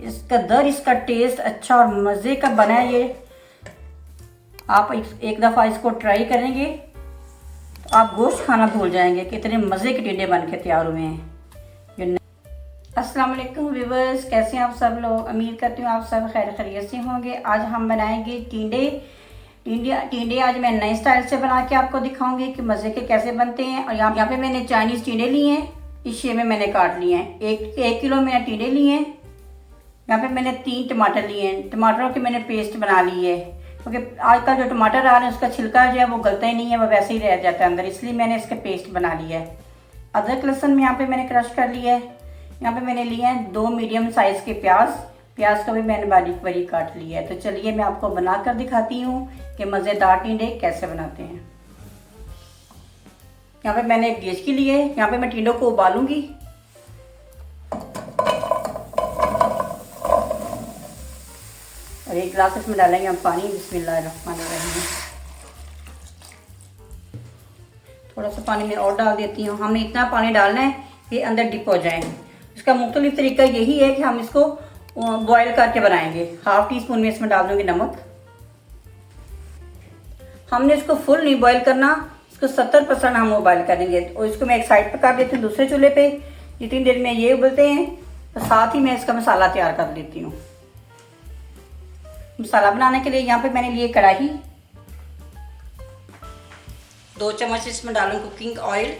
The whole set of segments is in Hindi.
इसका दर इसका टेस्ट अच्छा और मज़े का बना है। ये आप एक दफ़ा इसको ट्राई करेंगे तो आप गोश्त खाना भूल जाएंगे कि इतने मज़े के टिंडे बन के तैयार हुए हैं। अस्सलाम वालेकुम व्यूअर्स, कैसे हैं आप सब लोग। उम्मीद करती हूँ आप सब खैर खैरियत से होंगे। आज हम बनाएंगे टिंडे आज मैं नए स्टाइल से बना के आपको दिखाऊंगी कि मज़े के कैसे बनते हैं। और यहाँ पे मैंने चाइनीज़ टिंडे लिए हैं, इस शेप में मैंने काट लिए हैं। एक किलो मैंने टिंडे लिए हैं। यहाँ पे मैंने 3 टमाटर लिए हैं। टमाटरों की मैंने पेस्ट बना ली है, क्योंकि आजकल जो टमाटर आ रहे हैं उसका छिलका जो है वो गलता ही नहीं है, वो वैसे ही रह जाता है अंदर, इसलिए मैंने इसका पेस्ट बना लिया है। अदरक लहसुन यहाँ पे मैंने क्रश कर लिया है। यहाँ पे मैंने लिए हैं 2 मीडियम साइज़ के प्याज को भी मैंने बारीक बारीक काट लिया है। तो चलिए मैं आपको बनाकर दिखाती हूँ कि मज़ेदार टिंडे कैसे बनाते हैं। यहाँ पे मैंने एक डेचकी ली है, यहाँ पे मैं टिंडों को उबालूंगी। और 1 गिलास इसमें डालेंगे हम पानी। बिस्मिल्लाहिर्रहमानिर्रहीम। थोड़ा सा पानी में और डाल देती हूँ। हमें इतना पानी डालना है कि अंदर डिप हो जाए। इसका मुख्तलिफ तरीका यही है कि हम इसको बॉयल करके बनाएंगे। 1/2 टीस्पून में इसमें डाल दूंगी नमक। हमने इसको फुल नहीं बॉयल करना, इसको 70% हम बॉयल करेंगे। और इसको मैं एक साइड पर कर देती हूँ दूसरे चूल्हे पे। जितनी देर में ये उबलते हैं तो साथ ही मैं इसका मसाला तैयार कर लेती हूँ। मसाला बनाने के लिए यहाँ पे मैंने लिए कढ़ाई, 2 चम्मच इसमें डालूं कुकिंग ऑयल।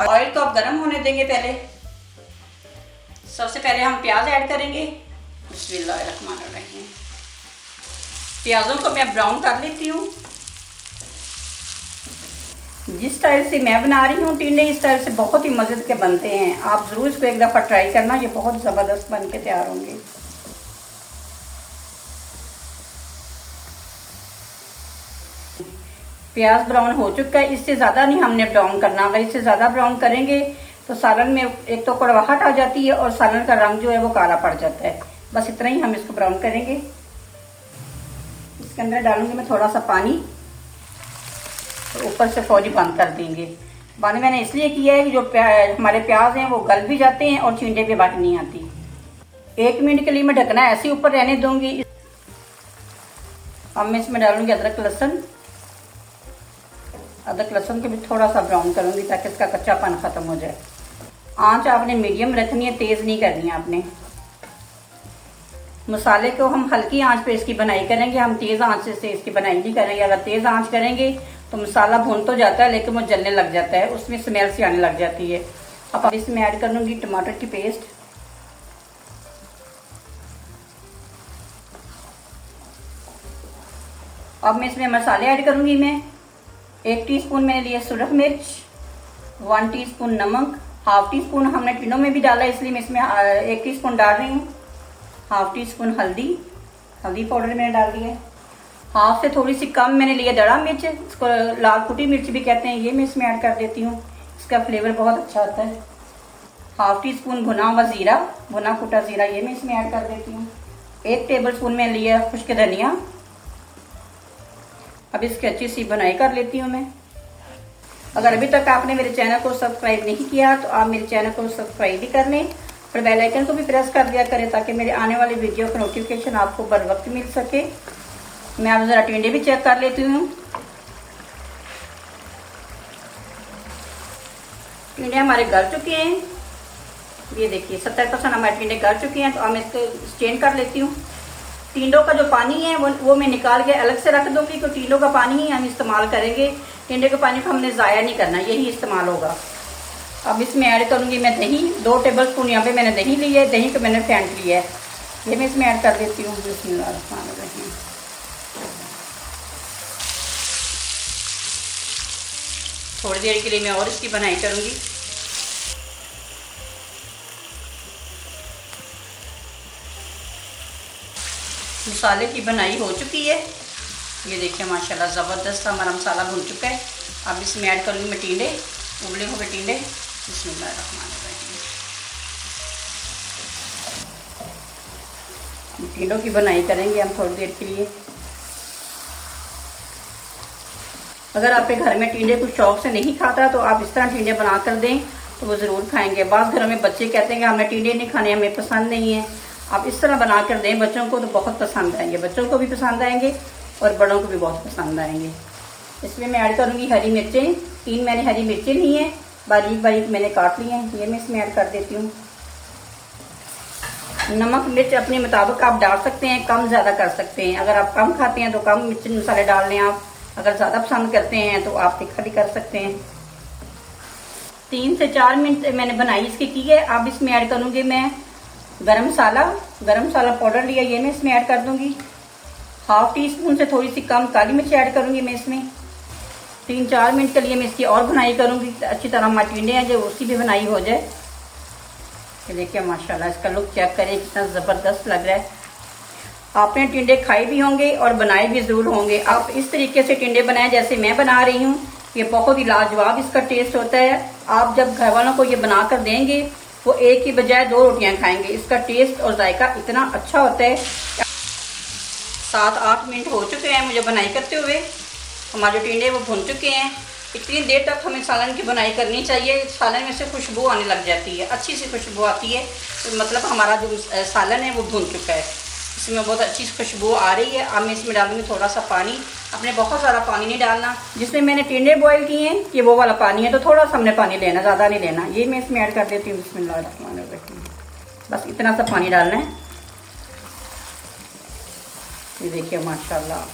ऑयल को आप गर्म होने देंगे। पहले सबसे पहले हम प्याज ऐड करेंगे। बिस्मिल्लाहिर्रहमानिर्रहीम। प्याजों को मैं ब्राउन कर लेती हूँ। जिस स्टाइल से मैं बना रही हूँ टिंडे, इस स्टाइल से बहुत ही मज़े के बनते हैं। आप ज़रूर इसको एक दफ़ा ट्राई करना, ये बहुत ज़बरदस्त बन के तैयार होंगे। प्याज ब्राउन हो चुका है, इससे ज़्यादा नहीं हमने ब्राउन करना। अगर इससे ज़्यादा ब्राउन करेंगे तो सालन में एक तो कड़वाहट आ जाती है और सालन का रंग जो है वो काला पड़ जाता है। बस इतना ही हम इसको ब्राउन करेंगे। इसके अंदर डालूंगी मैं थोड़ा सा पानी और ऊपर से फौरी बंद कर देंगे। बंद मैंने इसलिए किया है कि जो हमारे प्याज हैं वो गल भी जाते हैं और टिंडे पे बात नहीं आती। 1 मिनट के लिए मैं ढकना ऐसे ऊपर रहने दूंगी। अब मैं इसमें डालूंगी अदरक लहसुन को भी थोड़ा सा ब्राउन करूंगी ताकि इसका कच्चापन खत्म हो जाए। आंच आपने मीडियम रखनी है, तेज नहीं करनी है आपने। मसाले को हम हल्की आंच पे इसकी बनाई करेंगे, हम तेज आंच से इसकी बनाई नहीं करेंगे। अगर तेज आंच करेंगे तो मसाला भून तो जाता है लेकिन वो जलने लग जाता है, उसमें स्मेल सी आने लग जाती है। अब इसमें ऐड कर लूंगी टमाटर की पेस्ट। अब मैं इसमें मसाले ऐड करूंगी। मैं 1 टीस्पून मैंने लिया सुरख मिर्च, 1 टीस्पून नमक, 1/2 टीस्पून हमने टिंडों में भी डाला इसलिए मैं इसमें 1 टीस्पून डाल रही हूँ। 1/2 टीस्पून हल्दी पाउडर मैंने डाल दिया है। 1/2 से थोड़ी सी कम मैंने लिया दड़ा मिर्च, इसको लाल कुटी मिर्च भी कहते हैं, ये मैं इसमें ऐड कर देती हूँ। इसका फ्लेवर बहुत अच्छा आता है। 1/2 टीस्पून भुना कुटा ज़ीरा, ये मैं इसमें ऐड कर देती हूँ। 1 टेबल स्पून में लिया खुश्क धनिया। अब इसकी अच्छी सी बनाई कर लेती हूँ मैं। अगर अभी तक आपने मेरे चैनल को सब्सक्राइब नहीं किया तो आप मेरे चैनल को सब्सक्राइब भी कर लें और बेल आइकन को भी प्रेस कर दिया करें ताकि मेरे आने वाले वीडियो का नोटिफिकेशन आपको बर वक्त मिल सके। मैं अब ज़रा टिंडे भी चेक कर लेती हूँ। टिंडे हमारे गल चुके हैं, ये देखिए 70% हमारे टिंडे गल चुके हैं। तो अब मैं इसको स्ट्रेन कर लेती हूँ। टिंडों का जो पानी है वो मैं निकाल के अलग से रख दूंगी, क्योंकि टिंडों का पानी ही हम इस्तेमाल करेंगे। टिंडे के पानी को हमने ज़ाया नहीं करना, यही इस्तेमाल होगा। अब इसमें ऐड करूंगी मैं दही। 2 टेबल स्पून यहाँ पे मैंने दही ली है, दही को मैंने फेंट लिया है, ये मैं इसमें ऐड कर देती हूँ। बिस्मिल्लाहिर्रहमानिर्रहीम। थोड़ी देर के लिए मैं और इसकी बनाई करूंगी। मसाले की बनाई हो चुकी है, ये देखिए माशाल्लाह ज़बरदस्त हमारा मसाला भून चुका है। अब इसमें ऐड करूँगी मैं टिंडे, उबले हुए टिंडे। बिस्मिल्लाहिर्रहमानिर्रहीम। टिंडों की बनाई करेंगे हम थोड़ी देर के लिए। अगर आपके घर में टिंडे कुछ शौक से नहीं खाता तो आप इस तरह टिंडे बना कर दें तो वो ज़रूर खाएंगे। बाज़ घरों में बच्चे कहते हैं कि हमें टिंडे नहीं खाने, हमें पसंद नहीं है। आप इस तरह बना कर दें बच्चों को तो बहुत पसंद आएंगे, बच्चों को भी पसंद आएंगे और बड़ों को भी बहुत पसंद आएंगे। इसमें मैं ऐड करूँगी हरी मिर्चें। 3 मैंने हरी मिर्चें ली हैं, बारीक बारीक मैंने काट ली हैं, ये मैं इसमें ऐड कर देती हूँ। नमक मिर्च अपने मुताबिक आप डाल सकते हैं, कम ज़्यादा कर सकते हैं। अगर आप कम खाते हैं तो कम मिर्च मसाले डाल लें आप, अगर ज़्यादा पसंद करते हैं तो आप तीखा भी कर सकते हैं। 3 से 4 मिनट मैंने बनाई इसकी की है। अब इसमें ऐड करूँगी मैं गरम मसाला पाउडर लिया, ये मैं इसमें ऐड कर दूँगी। 1/2 टीस्पून से थोड़ी सी कम काली मिर्च ऐड करूँगी मैं इसमें। 3-4 मिनट के लिए मैं इसकी और भुनाई करूँगी, अच्छी तरह हमारे टिंडे हैं जो उसकी भी भुनाई हो जाए। ये देखिए माशाल्लाह इसका लुक चेक करें कितना ज़बरदस्त लग रहा है। आपने टिंडे खाए भी होंगे और बनाए भी ज़रूर होंगे। आप इस तरीके से टिंडे बनाएं जैसे मैं बना रही हूँ, ये बहुत ही लाजवाब इसका टेस्ट होता है। आप जब घर वालों को ये बना कर देंगे वो एक की बजाय 2 रोटियाँ खाएंगे। इसका टेस्ट और जायका इतना अच्छा होता है। 7-8 मिनट हो चुके हैं मुझे बनाई करते हुए, हमारे टिंडे वो भुन चुके हैं। इतनी देर तक हमें सालन की बनाई करनी चाहिए, सालन में से खुशबू आने लग जाती है, अच्छी सी खुशबू आती है, तो मतलब हमारा जो सालन है वो भुन चुका है। इसमें बहुत अच्छी खुशबू आ रही है। अब मैं इसमें डालूंगी थोड़ा सा पानी। आपने बहुत सारा पानी नहीं डालना, जिसमें मैंने टिंडे बॉईल किए हैं ये वो वाला पानी है, तो थोड़ा सा हमने पानी लेना, ज़्यादा नहीं लेना। ये मैं इसमें ऐड कर देती हूँ, बिस्मिल्लाह, बस इतना सा पानी डालना है। ये देखिए माशाल्लाह,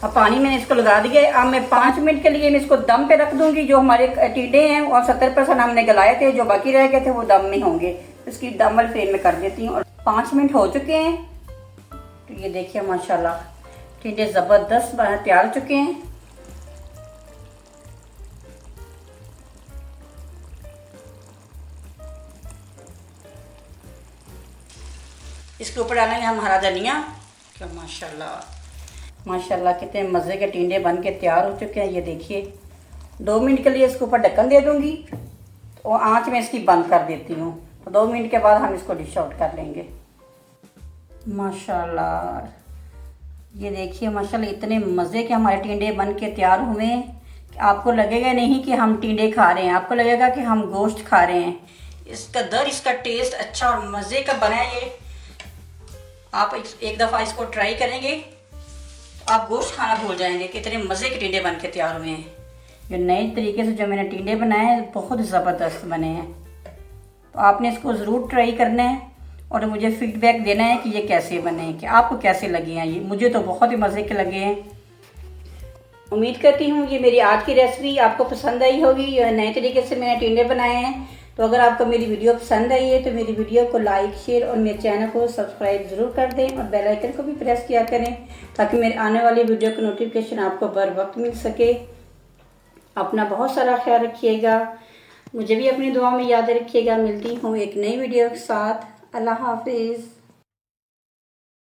अब पानी मैंने इसको लगा दिया। अब मैं 5 मिनट के लिए मैं इसको दम पे रख दूंगी। जो हमारे टिंडे हैं और 70% हमने गलाए थे, जो बाकी रह गए थे वो दम में होंगे। इसकी दम वाली फ्लेम में कर देती हूँ। और 5 मिनट हो चुके हैं, तो ये देखिए माशाल्लाह टिंडे ज़बरदस्त तैयार हो चुके हैं। इसके ऊपर डालेंगे हम हरा धनिया। क्या माशाल्लाह कितने मज़े के टिंडे बन के तैयार हो चुके हैं। ये देखिए 2 मिनट के लिए इसके ऊपर ढक्कन दे दूंगी और आंच में इसकी बंद कर देती हूँ, तो 2 मिनट के बाद हम इसको डिश आउट कर लेंगे। माशाल्लाह ये देखिए माशाल्लाह इतने मज़े के हमारे टिंडे बन के तैयार हुए हैं कि आपको लगेगा नहीं कि हम टिंडे खा रहे हैं, आपको लगेगा कि हम गोश्त खा रहे हैं। इसका टेस्ट अच्छा और मज़े का बना है। ये आप एक दफ़ा इसको ट्राई करेंगे आप गोश्त खाना भूल जाएंगे। कितने मज़े के टिंडे बन के तैयार हुए हैं। जो नए तरीके से जो मैंने टिंडे बनाए हैं बहुत ज़बरदस्त बने हैं, तो आपने इसको ज़रूर ट्राई करना है और मुझे फीडबैक देना है कि ये कैसे बने हैं, कि आपको कैसे लगे हैं। ये मुझे तो बहुत ही मज़े के लगे हैं। उम्मीद करती हूँ ये मेरी आज की रेसिपी आपको पसंद आई होगी। यह नए तरीके से मैंने टिंडे बनाए हैं। तो अगर आपको मेरी वीडियो पसंद आई है तो मेरी वीडियो को लाइक, शेयर और मेरे चैनल को सब्सक्राइब ज़रूर कर दें और बेल आइकन को भी प्रेस किया करें ताकि मेरे आने वाली वीडियो का नोटिफिकेशन आपको बर वक्त मिल सके। अपना बहुत सारा ख्याल रखिएगा, मुझे भी अपनी दुआ में याद रखिएगा। मिलती हूँ एक नई वीडियो के साथ। अल्लाह हाफिज़।